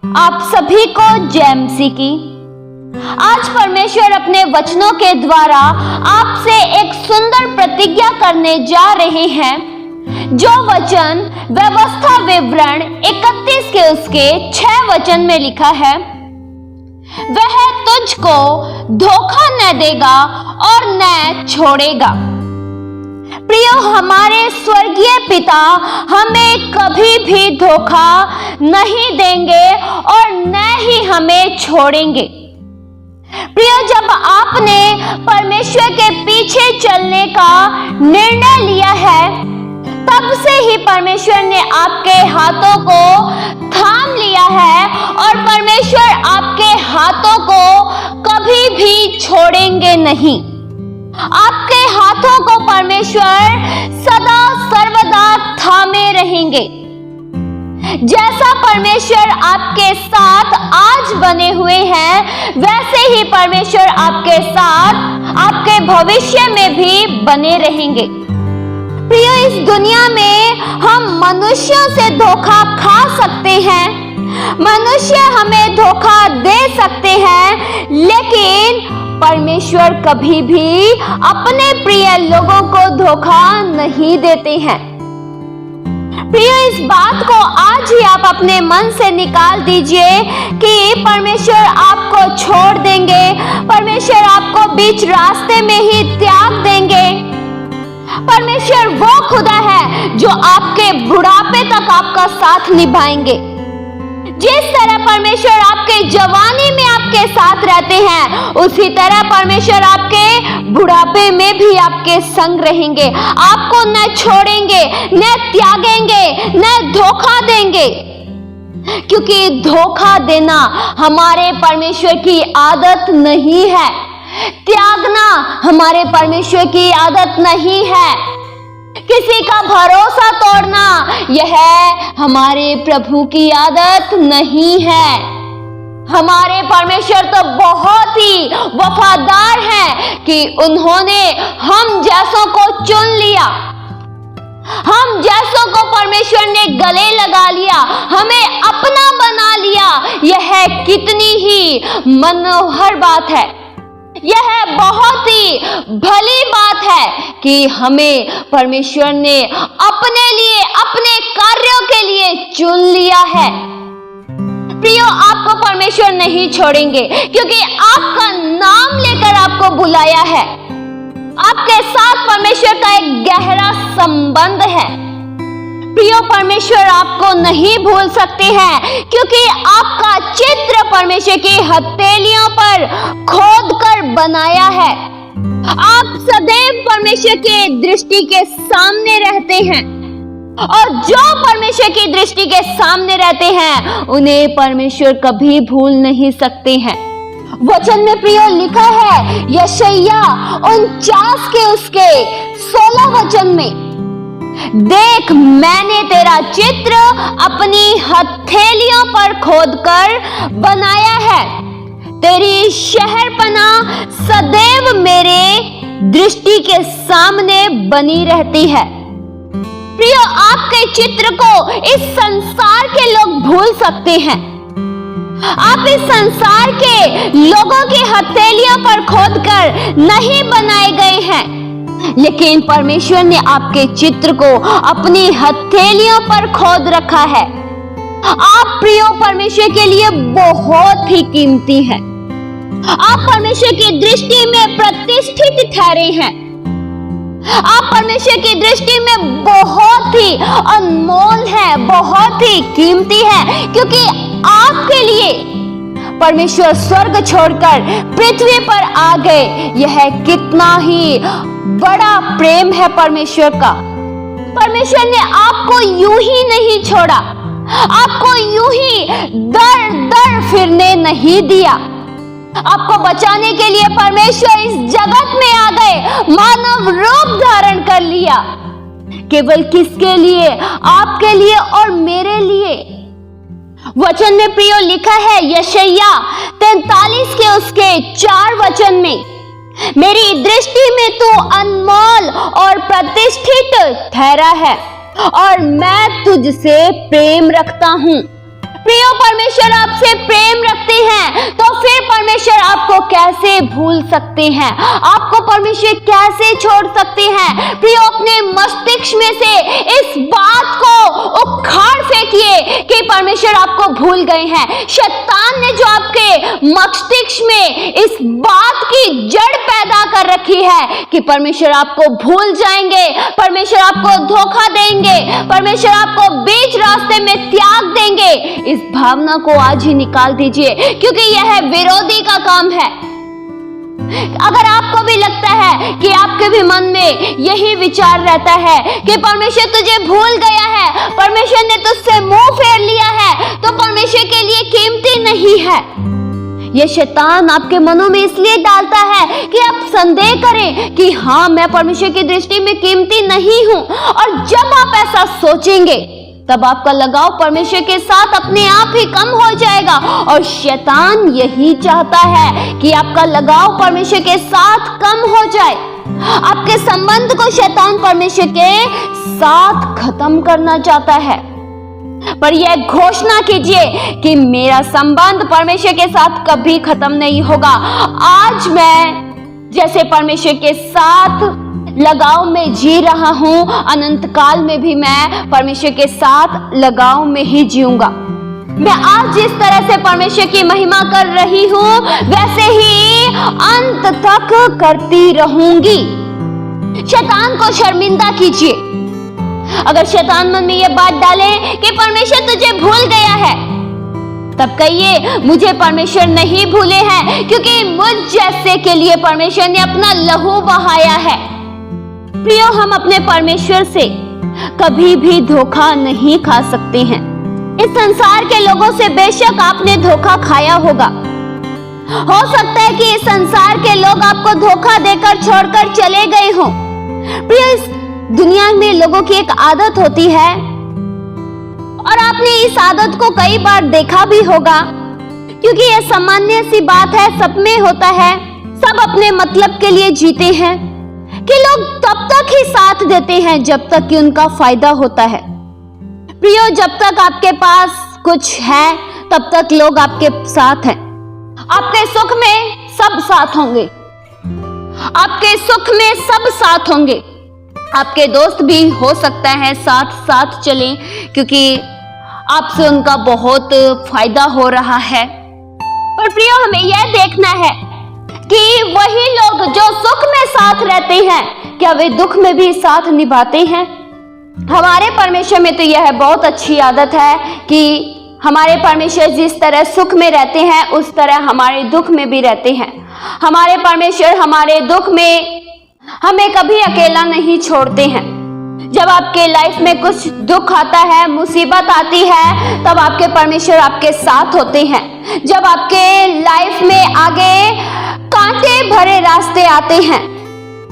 आप सभी को जय मसीह की। आज परमेश्वर अपने वचनों के द्वारा आपसे एक सुंदर प्रतिज्ञा करने जा रहे हैं, जो वचन व्यवस्था विवरण 31 के उसके 6 वचन में लिखा है। वह तुझको धोखा न देगा और न छोड़ेगा। प्रियो, हमारे स्वर्गीय पिता हमें कभी भी धोखा नहीं देंगे और न ही हमें छोड़ेंगे। प्रियो, जब आपने परमेश्वर के पीछे चलने का निर्णय लिया है, तब से ही परमेश्वर ने आपके हाथों को थाम लिया है और परमेश्वर आपके हाथों को कभी भी छोड़ेंगे नहीं। आपके हाथों को परमेश्वर सदा सर्वदा थामे रहेंगे। जैसा परमेश्वर आपके साथ आज बने हुए हैं, वैसे ही परमेश्वर आपके साथ आपके भविष्य में भी बने रहेंगे। प्रियो, इस दुनिया में हम मनुष्यों से धोखा खा सकते हैं, मनुष्य हमें धोखा दे सकते हैं, लेकिन परमेश्वर कभी भी अपने प्रिय लोगों को धोखा नहीं देते हैं। प्रिय, इस बात को आज ही आप अपने मन से निकाल दीजिए कि परमेश्वर आपको छोड़ देंगे, परमेश्वर आपको बीच रास्ते में ही त्याग देंगे। परमेश्वर वो खुदा है जो आपके बुढ़ापे तक आपका साथ निभाएंगे। जिस तरह परमेश्वर आपके जवानी में आपके साथ रहते हैं, उसी तरह परमेश्वर आपके बुढ़ापे में भी आपके संग रहेंगे। आपको न छोड़ेंगे, न त्यागेंगे, न धोखा देंगे, क्योंकि धोखा देना हमारे परमेश्वर की आदत नहीं है। त्यागना हमारे परमेश्वर की आदत नहीं है। किसी का भरोसा तोड़ना यह हमारे प्रभु की आदत नहीं है। हमारे परमेश्वर तो बहुत ही वफादार हैं कि उन्होंने हम जैसों को चुन लिया, हम जैसों को परमेश्वर ने गले लगा लिया, हमें अपना बना लिया। यह कितनी ही मनोहर बात है, यह बहुत ही भली बात है कि हमें परमेश्वर ने अपने लिए, अपने कार्यों के लिए चुन लिया है। प्रियो, आपको परमेश्वर नहीं छोड़ेंगे, क्योंकि आपका नाम लेकर आपको बुलाया है। आपके साथ परमेश्वर का एक गहरा संबंध है। प्रियो, परमेश्वर आपको नहीं भूल सकते हैं, क्योंकि आपका चित्र परमेश्वर की हथेलियों पर खोद कर बनाया है। आप सदैव परमेश्वर के दृष्टि के सामने रहते हैं, और जो परमेश्वर की दृष्टि के सामने रहते हैं, उन्हें परमेश्वर कभी भूल नहीं सकते हैं। वचन में प्रियो लिखा है, यशायाह 49 के उसके 16 वचन में, देख मैंने तेरा चित्र अपनी हथेलियों पर खोदकर बनाया है, तेरी शहरपना सदैव मेरे दृष्टि के सामने बनी रहती है। प्रियो, आपके चित्र को इस संसार के लोग भूल सकते हैं। आप इस संसार के लोगों की हथेलियों पर खोदकर नहीं बनाए गए हैं, लेकिन परमेश्वर ने आपके चित्र को अपनी हथेलियों पर खोद रखा है। आप प्रियो परमेश्वर के लिए बहुत ही कीमती हैं। आप परमेश्वर की दृष्टि में प्रतिष्ठित ठहरे हैं। आप परमेश्वर की दृष्टि में बहुत ही अनमोल है, बहुत ही कीमती है, क्योंकि आपके लिए परमेश्वर स्वर्ग छोड़कर पृथ्वी पर आ गए। यह कितना ही बड़ा प्रेम है परमेश्वर का। परमेश्वर ने आपको यूं ही नहीं छोड़ा, आपको यूं ही दर दर फिरने नहीं दिया। आपको बचाने के लिए परमेश्वर इस जगत में आ गए, मानव रूप धारण कर लिया। केवल किसके लिए? आपके लिए और मेरे लिए। वचन में प्रियो लिखा है, यशायाह 43 के उसके 4 वचन में, मेरी दृष्टि में तू अनमोल और प्रतिष्ठित ठहरा है और मैं तुझसे प्रेम रखता हूं। प्रियो, परमेश्वर आपसे प्रेम रखते हैं तो फिर परमेश्वर आपको कैसे भूल सकते हैं? आपको परमेश्वर कैसे छोड़ सकते हैं? प्रियो, अपने मस्तिष्क में से इस बात को उखाड़ फेंकिए कि परमेश्वर आपको भूल गए हैं। शैतान ने जो आपके मस्तिष्क में इस बात की जड़ पैदा कर रखी है कि परमेश्वर आपको भूल जाएंगे, परमेश्वर आपको धोखा देंगे, परमेश्वर आपको बीच रास्ते में त्याग देंगे, इस भावना को आज ही निकाल दीजिए, क्योंकि यह विरोधी का काम है। अगर आपको भी लगता है कि आपके भी मन में यही विचार रहता है कि परमेश्वर तुझे भूल गया है, परमेश्वर ने तुझसे मुंह फेर लिया है, तो परमेश्वर के लिए कीमती नहीं है। यह शैतान आपके मनों में इसलिए डालता है कि आप संदेह करें कि हाँ, मैं परमेश्वर की दृष्टि में कीमती नहीं हूं। और जब आप ऐसा सोचेंगे तब आपका लगाव परमेश्वर के साथ अपने आप ही कम हो जाएगा। और शैतान यही चाहता है कि आपका लगाव परमेश्वर के साथ कम हो जाए। आपके संबंध को शैतान परमेश्वर के साथ खत्म करना चाहता है। पर यह घोषणा कीजिए कि मेरा संबंध परमेश्वर के साथ कभी खत्म नहीं होगा। आज मैं जैसे परमेश्वर के साथ लगाव में जी रहा हूं, अनंत काल में भी मैं परमेश्वर के साथ लगाव में ही जीऊंगा। मैं आज जिस तरह से परमेश्वर की महिमा कर रही हूं, वैसे ही अंत तक करती रहूंगी। शैतान को शर्मिंदा कीजिए। अगर शैतान मन में यह बात डाले कि परमेश्वर तुझे भूल गया है, तब कहिए मुझे परमेश्वर नहीं भूले हैं, क्योंकि मुझ जैसे के लिए परमेश्वर ने अपना लहू बहाया है। प्रियो, हम अपने परमेश्वर से कभी भी धोखा नहीं खा सकते हैं। इस संसार के लोगों से बेशक आपने धोखा खाया होगा। हो सकता है कि इस संसार के लोग आपको धोखा देकर छोड़कर चले गए हों। प्रियो, इस दुनिया में लोगों की एक आदत होती है, और आपने इस आदत को कई बार देखा भी होगा, क्योंकि यह सामान्य सी बात है, सब में होता है। सब अपने मतलब के लिए जीते हैं कि लोग तब तक ही साथ देते हैं जब तक कि उनका फायदा होता है। प्रियो, जब तक आपके पास कुछ है तब तक लोग आपके साथ हैं। आपके सुख में सब साथ होंगे, आपके सुख में सब साथ होंगे। आपके दोस्त भी हो सकता है साथ साथ चलें, क्योंकि आपसे उनका बहुत फायदा हो रहा है। पर प्रियो, हमें यह देखना है कि वही लोग जो सुख में साथ रहते हैं, क्या वे दुख में भी साथ निभाते हैं? हमारे परमेश्वर में तो यह बहुत अच्छी आदत है कि हमारे परमेश्वर जिस तरह सुख में रहते हैं, उस तरह हमारे दुख में भी रहते हैं। हमारे परमेश्वर हमारे दुख में हमें कभी अकेला नहीं छोड़ते हैं। जब आपके लाइफ में कुछ दुख आता है, मुसीबत आती है, तब आपके परमेश्वर आपके साथ होते हैं। जब आपके लाइफ में आगे कांटे भरे रास्ते आते हैं,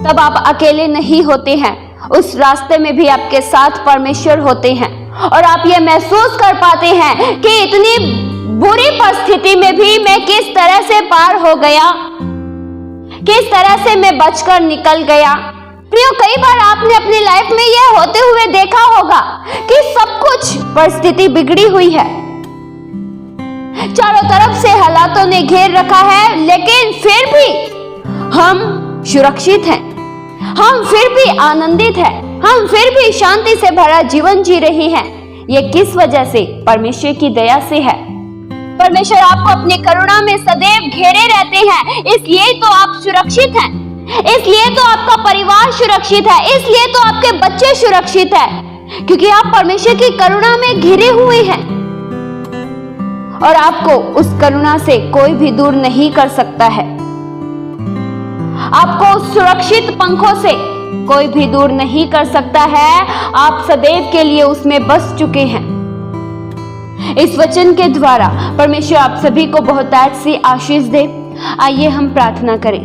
तब आप अकेले नहीं होते हैं। उस रास्ते में भी आपके साथ परमेश्वर होते हैं, और आप ये महसूस कर पाते हैं कि इतनी बुरी परिस्थिति में भी मैं किस तरह से पार हो गया, किस तरह से मैं बचकर निकल गया। प्रियो, कई बार आपने अपनी लाइफ में यह होते हुए देखा होगा कि सब कुछ परिस्थिति बिगड़ी हुई है, चारों तरफ से हालातों ने घेर रखा है, लेकिन फिर भी हम सुरक्षित हैं, हम फिर भी आनंदित हैं, हम फिर भी शांति से भरा जीवन जी रहे हैं। यह किस वजह से? परमेश्वर की दया से है। परमेश्वर आपको अपनी करुणा में सदैव घेरे रहते हैं, इसलिए तो आप सुरक्षित हैं, इसलिए तो आपका परिवार सुरक्षित है, इसलिए तो आपके बच्चे सुरक्षित हैं, क्योंकि आप परमेश्वर की करुणा में घिरे हुए हैं, और आपको उस करुणा से कोई भी दूर नहीं कर सकता है। आपको उस सुरक्षित पंखों से कोई भी दूर नहीं कर सकता है। आप सदैव के लिए उसमें बस चुके हैं। इस वचन के द्वारा परमेश्वर आप सभी को बहुतायत सी आशीष दे। आइए हम प्रार्थना करें।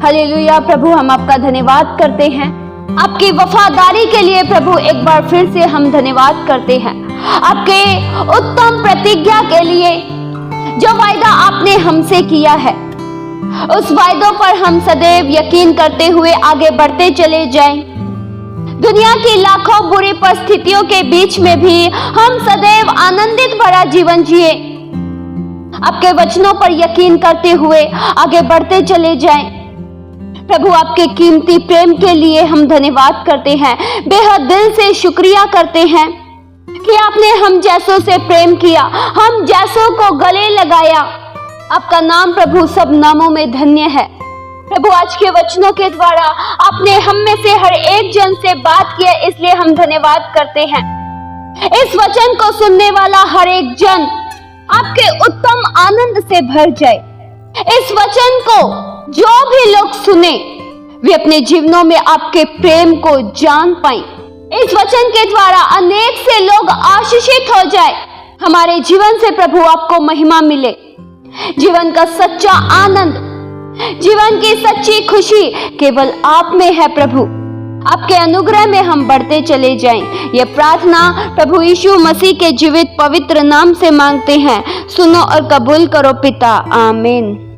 हालेलुया। प्रभु, हम आपका धन्यवाद करते हैं, आपकी वफादारी के लिए प्रभु एक बार फिर से हम धन्यवाद करते हैं, आपके उत्तम प्रतिज्ञा के लिए जो वायदा आपने हमसे किया है, उस वायदों पर हम सदैव यकीन करते हुए आगे बढ़ते चले जाएं। दुनिया की लाखों बुरी परिस्थितियों के बीच में भी हम सदैव आनंदित भरा जीवन जिए। आपके वचनों पर यकीन करते हुए आगे बढ़ते चले जाएं। प्रभु, आपके कीमती प्रेम के लिए हम धन्यवाद करते हैं, बेहद दिल से शुक्रिया करते हैं कि आपने हम जैसों से प्रेम किया, हम जैसों को गले लगाया। आपका नाम प्रभु सब नामों में धन्य है। प्रभु, आज के वचनों के द्वारा आपने हम में से हर एक जन से बात किया, इसलिए हम धन्यवाद करते हैं। इस वचन को सुनने वाला हर एक जन आपके उत्तम आनंद से भर जाए। इस वचन को जो भी लोग सुने वे अपने जीवनों में आपके प्रेम को जान पाएं। इस वचन के द्वारा अनेक से लोग आशीषित हो जाए। हमारे जीवन से प्रभु आपको महिमा मिले। जीवन का सच्चा आनंद, जीवन की सच्ची खुशी केवल आप में है प्रभु। आपके अनुग्रह में हम बढ़ते चले जाएं। ये प्रार्थना प्रभु यीशु मसीह के जीवित पवित्र नाम से मांगते हैं। सुनो और कबूल करो पिता। आमीन।